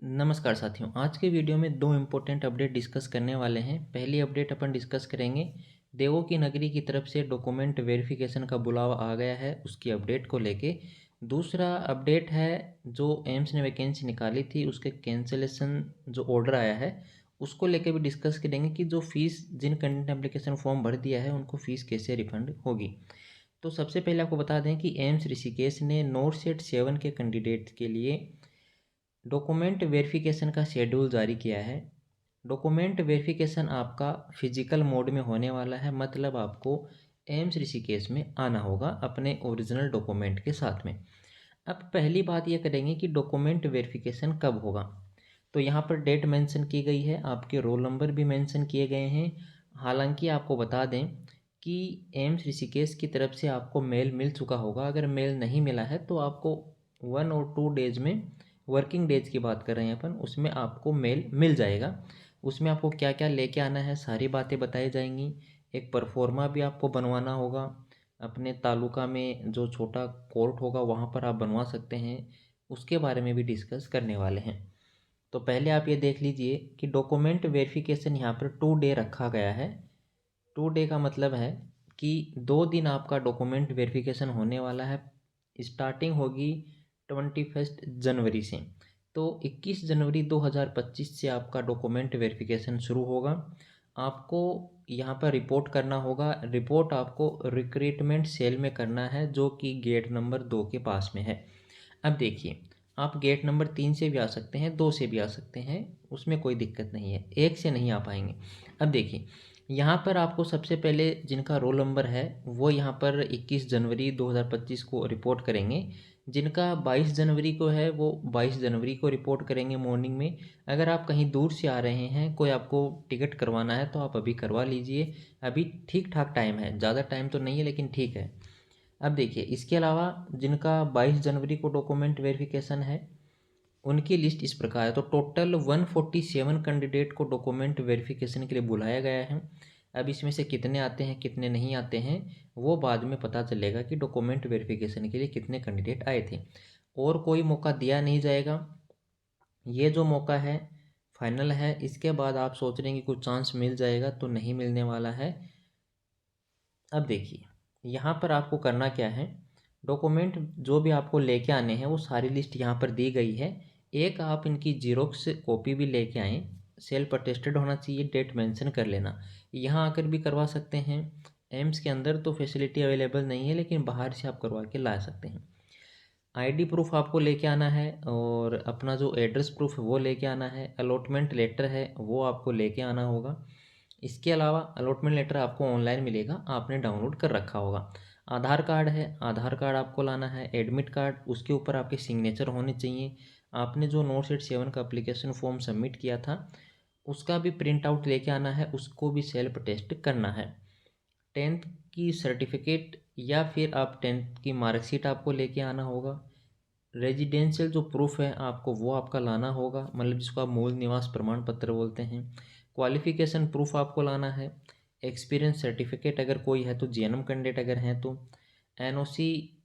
नमस्कार साथियों, आज के वीडियो में दो इम्पोर्टेंट अपडेट डिस्कस करने वाले हैं। पहली अपडेट अपन डिस्कस करेंगे देवों की नगरी की तरफ से डॉक्यूमेंट वेरिफिकेशन का बुलावा आ गया है, उसकी अपडेट को लेके। दूसरा अपडेट है जो एम्स ने वैकेंसी निकाली थी उसके कैंसिलेशन जो ऑर्डर आया है उसको लेके भी डिस्कस करेंगे कि जो फीस जिन कैंडिडेट ने एप्लीकेशन फॉर्म भर दिया है उनको फ़ीस कैसे रिफंड होगी। तो सबसे पहले आपको बता दें कि एम्स ऋषिकेश ने नोट सेट 7 के कैंडिडेट के लिए डॉक्यूमेंट वेरिफिकेशन का शेड्यूल जारी किया है। डॉक्यूमेंट वेरिफिकेशन आपका फिजिकल मोड में होने वाला है, मतलब आपको एम्स ऋषिकेश में आना होगा अपने ओरिजिनल डॉक्यूमेंट के साथ में। अब पहली बात ये करेंगे कि डॉक्यूमेंट वेरिफिकेशन कब होगा। तो यहाँ पर डेट मेंशन की गई है, आपके रोल नंबर भी मेंशन किए गए हैं। हालांकि आपको बता दें कि एम्स ऋषिकेश की तरफ से आपको मेल मिल चुका होगा। अगर मेल नहीं मिला है तो आपको 1 और 2 डेज में, वर्किंग डेज की बात कर रहे हैं अपन, उसमें आपको मेल मिल जाएगा। उसमें आपको क्या क्या लेके आना है सारी बातें बताई जाएंगी। एक परफॉर्मा भी आपको बनवाना होगा, अपने तालुका में जो छोटा कोर्ट होगा वहाँ पर आप बनवा सकते हैं, उसके बारे में भी डिस्कस करने वाले हैं। तो पहले आप ये देख लीजिए कि डॉक्यूमेंट वेरिफिकेशन यहाँ पर 2 डे रखा गया है। 2 डे का मतलब है कि 2 दिन आपका डॉक्यूमेंट वेरिफिकेशन होने वाला है। स्टार्टिंग होगी 21 जनवरी से। तो 21 जनवरी 2025 से आपका डॉक्यूमेंट वेरिफिकेशन शुरू होगा। आपको यहाँ पर रिपोर्ट करना होगा। रिपोर्ट आपको रिक्रूटमेंट सेल में करना है जो कि गेट नंबर 2 के पास में है। अब देखिए, आप गेट नंबर 3 से भी आ सकते हैं, 2 से भी आ सकते हैं, उसमें कोई दिक्कत नहीं है, 1 से नहीं आ पाएंगे। अब देखिए, यहाँ पर आपको सबसे पहले जिनका रोल नंबर है वो यहाँ पर 21 जनवरी 2025 को रिपोर्ट करेंगे। जिनका 22 जनवरी को है वो 22 जनवरी को रिपोर्ट करेंगे मॉर्निंग में। अगर आप कहीं दूर से आ रहे हैं, कोई आपको टिकट करवाना है तो आप अभी करवा लीजिए। अभी ठीक ठाक टाइम है, ज़्यादा टाइम तो नहीं है लेकिन ठीक है। अब देखिए, इसके अलावा जिनका 22 जनवरी को डॉक्यूमेंट वेरिफिकेशन है उनकी लिस्ट इस प्रकार है। तो टोटल 147 कैंडिडेट को डॉक्यूमेंट वेरिफिकेशन के लिए बुलाया गया है। अब इसमें से कितने आते हैं कितने नहीं आते हैं वो बाद में पता चलेगा कि डॉक्यूमेंट वेरिफिकेशन के लिए कितने कैंडिडेट आए थे। और कोई मौका दिया नहीं जाएगा, ये जो मौका है फाइनल है। इसके बाद आप सोच रहे हैं कि कुछ चांस मिल जाएगा, तो नहीं मिलने वाला है। अब देखिए, यहाँ पर आपको करना क्या है, डॉक्यूमेंट जो भी आपको लेके आने हैं वो सारी लिस्ट यहाँ पर दी गई है। एक आप इनकी जीरोक्स कॉपी भी लेके आएँ, सेल्फ अटेस्टेड होना चाहिए, डेट मेंशन कर लेना। यहाँ आकर भी करवा सकते हैं। एम्स के अंदर तो फैसिलिटी अवेलेबल नहीं है, लेकिन बाहर से आप करवा के ला सकते हैं। आईडी प्रूफ आपको लेके आना है और अपना जो एड्रेस प्रूफ है वो लेके आना है। अलॉटमेंट लेटर है वो आपको लेके आना होगा। इसके अलावा अलॉटमेंट लेटर आपको ऑनलाइन मिलेगा, आपने डाउनलोड कर रखा होगा। आधार कार्ड है, आधार कार्ड आपको लाना है। एडमिट कार्ड, उसके ऊपर आपके सिग्नेचर होने चाहिए। आपने जो नोट सेट 7 का एप्लीकेशन फॉर्म सबमिट किया था उसका भी प्रिंट आउट लेके आना है, उसको भी सेल्फ टेस्ट करना है। 10th की सर्टिफिकेट या फिर आप 10th की मार्कशीट आपको लेके आना होगा। रेजिडेंशियल जो प्रूफ है आपको वो आपका लाना होगा, मतलब जिसको आप मूल निवास प्रमाण पत्र बोलते हैं। क्वालिफिकेशन प्रूफ आपको लाना है। एक्सपीरियंस सर्टिफिकेट अगर कोई है तो, जीएनएम कैंडिडेट अगर हैं तो, एनओसी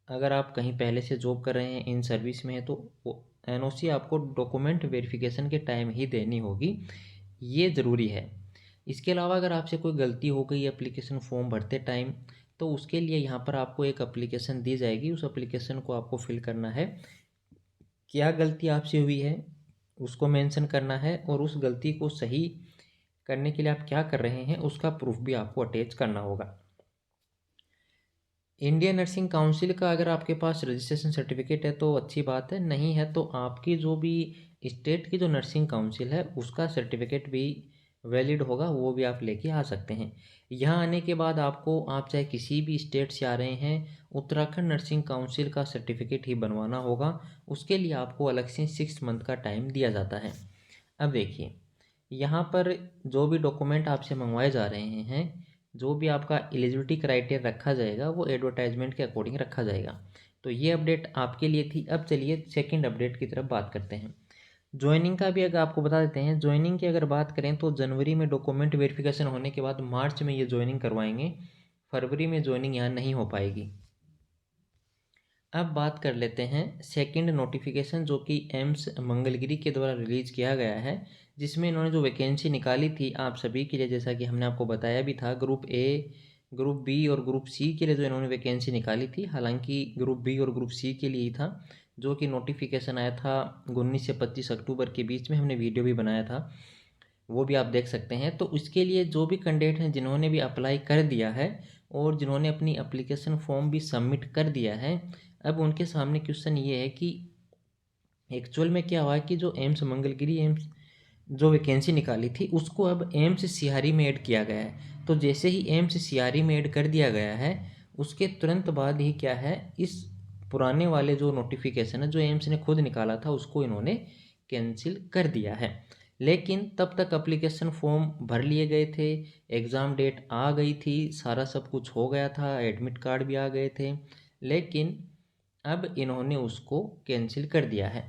अगर आप कहीं पहले से जॉब कर रहे हैं, इन सर्विस में है तो वो एनओसी आपको डॉक्यूमेंट वेरिफिकेशन के टाइम ही देनी होगी, ये ज़रूरी है। इसके अलावा अगर आपसे कोई गलती हो गई एप्लीकेशन फॉर्म भरते टाइम, तो उसके लिए यहाँ पर आपको एक एप्लीकेशन दी जाएगी, उस एप्लीकेशन को आपको फिल करना है। क्या गलती आपसे हुई है उसको मेंशन करना है, और उस गलती को सही करने के लिए आप क्या कर रहे हैं उसका प्रूफ भी आपको अटैच करना होगा। इंडियन नर्सिंग काउंसिल का अगर आपके पास रजिस्ट्रेशन सर्टिफिकेट है तो अच्छी बात है, नहीं है तो आपकी जो भी स्टेट की जो नर्सिंग काउंसिल है उसका सर्टिफिकेट भी वैलिड होगा, वो भी आप लेके आ सकते हैं। यहाँ आने के बाद आपको, आप चाहे किसी भी स्टेट से आ रहे हैं, उत्तराखंड नर्सिंग काउंसिल का सर्टिफिकेट ही बनवाना होगा। उसके लिए आपको अलग से 6 मंथ का टाइम दिया जाता है। अब देखिए, यहाँ पर जो भी डॉक्यूमेंट आपसे मंगवाए जा रहे हैं, जो भी आपका एलिजिबिलिटी क्राइटेरिया रखा जाएगा वो एडवर्टाइजमेंट के अकॉर्डिंग रखा जाएगा। तो ये अपडेट आपके लिए थी। अब चलिए सेकंड अपडेट की तरफ बात करते हैं। ज्वाइनिंग का भी अगर आपको बता देते हैं, ज्वाइनिंग की अगर बात करें तो जनवरी में डॉक्यूमेंट वेरिफिकेशन होने के बाद मार्च में ये ज्वाइनिंग करवाएंगे। फरवरी में ज्वाइनिंग यहाँ नहीं हो पाएगी। अब बात कर लेते हैं सेकंड नोटिफिकेशन जो कि एम्स मंगलगिरी के द्वारा रिलीज़ किया गया है, जिसमें इन्होंने जो वैकेंसी निकाली थी आप सभी के लिए, जैसा कि हमने आपको बताया भी था, ग्रुप ए, ग्रुप बी और ग्रुप सी के लिए जो इन्होंने वैकेंसी निकाली थी। हालांकि ग्रुप बी और ग्रुप सी के लिए ही था जो कि नोटिफिकेशन आया था 19 से 25 अक्टूबर के बीच में। हमने वीडियो भी बनाया था, वो भी आप देख सकते हैं। तो उसके लिए जो भी कैंडिडेट हैं जिन्होंने भी अप्लाई कर दिया है और जिन्होंने अपनी एप्लीकेशन फॉर्म भी सबमिट कर दिया है, अब उनके सामने क्वेश्चन ये है कि एक्चुअल में क्या हुआ है कि जो एम्स मंगलगिरी एम्स जो वैकेंसी निकाली थी उसको अब एम्स सिहारी में ऐड किया गया है। तो जैसे ही एम्स सिहारी में ऐड कर दिया गया है, उसके तुरंत बाद ही क्या है, इस पुराने वाले जो नोटिफिकेशन है जो एम्स ने खुद निकाला था उसको इन्होंने कैंसिल कर दिया है। लेकिन तब तक एप्लीकेशन फॉर्म भर लिए गए थे, एग्ज़ाम डेट आ गई थी, सारा सब कुछ हो गया था, एडमिट कार्ड भी आ गए थे, लेकिन अब इन्होंने उसको कैंसिल कर दिया है।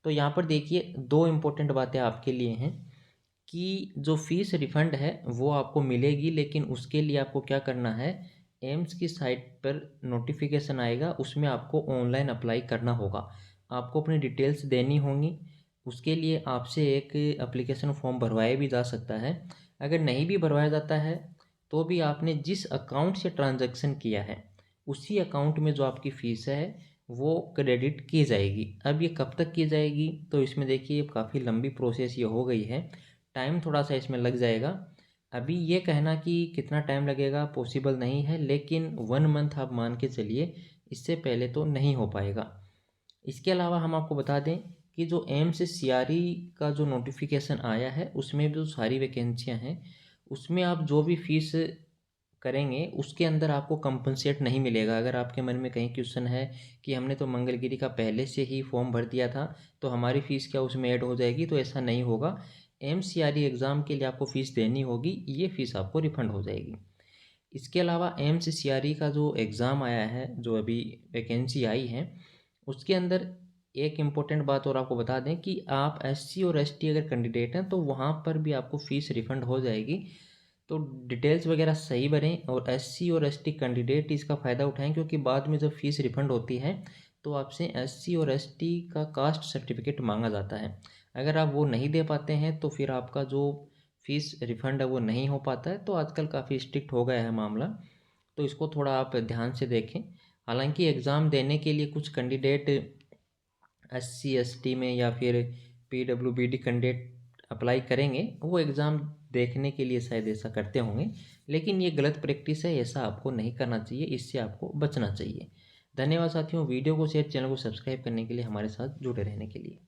तो यहाँ पर देखिए दो इम्पोर्टेंट बातें आपके लिए हैं कि जो फीस रिफ़ंड है वो आपको मिलेगी, लेकिन उसके लिए आपको क्या करना है, एम्स की साइट पर नोटिफिकेशन आएगा, उसमें आपको ऑनलाइन अप्लाई करना होगा, आपको अपनी डिटेल्स देनी होंगी। उसके लिए आपसे एक एप्लीकेशन फॉर्म भरवाया भी जा सकता है। अगर नहीं भी भरवाया जाता है तो भी आपने जिस अकाउंट से ट्रांजैक्शन किया है उसी अकाउंट में जो आपकी फ़ीस है वो क्रेडिट की जाएगी। अब ये कब तक की जाएगी, तो इसमें देखिए काफ़ी लंबी प्रोसेस ये हो गई है, टाइम थोड़ा सा इसमें लग जाएगा। अभी ये कहना कि कितना टाइम लगेगा पॉसिबल नहीं है, लेकिन 1 मंथ आप मान के चलिए, इससे पहले तो नहीं हो पाएगा। इसके अलावा हम आपको बता दें कि जो एम्स सीआरई का जो नोटिफिकेशन आया है उसमें जो सारी वैकेंसियां हैं उसमें आप जो भी फीस करेंगे उसके अंदर आपको कंपनसेट नहीं मिलेगा। अगर आपके मन में कहीं क्वेश्चन है कि हमने तो मंगलगिरी का पहले से ही फॉर्म भर दिया था तो हमारी फ़ीस क्या उसमें ऐड हो जाएगी, तो ऐसा नहीं होगा। एमसीआरई एग्ज़ाम के लिए आपको फ़ीस देनी होगी, ये फ़ीस आपको रिफ़ंड हो जाएगी। इसके अलावा एमसीआरई का जो एग्ज़ाम आया है, जो अभी वैकेंसी आई है, उसके अंदर एक इम्पोर्टेंट बात और आपको बता दें कि आप एससी और एसटी अगर कैंडिडेट हैं तो वहाँ पर भी आपको फ़ीस रिफ़ंड हो जाएगी। तो डिटेल्स वगैरह सही भरें और एससी और एसटी कैंडिडेट इसका फ़ायदा उठाएं, क्योंकि बाद में जब फ़ीस रिफ़ंड होती है तो आपसे एससी और एसटी का कास्ट सर्टिफिकेट मांगा जाता है। अगर आप वो नहीं दे पाते हैं तो फिर आपका जो फ़ीस रिफ़ंड है वो नहीं हो पाता है। तो आजकल काफ़ी स्ट्रिक्ट हो गया है मामला, तो इसको थोड़ा आप ध्यान से देखें। हालांकि एग्ज़ाम देने के लिए कुछ कैंडिडेट एससी एसटी में या फिर पीडब्ल्यूबीडी कैंडिडेट अप्लाई करेंगे, वो एग्ज़ाम देखने के लिए शायद ऐसा करते होंगे, लेकिन ये गलत प्रैक्टिस है, ऐसा आपको नहीं करना चाहिए, इससे आपको बचना चाहिए। धन्यवाद साथियों, वीडियो को शेयर, चैनल को सब्सक्राइब करने के लिए, हमारे साथ जुड़े रहने के लिए।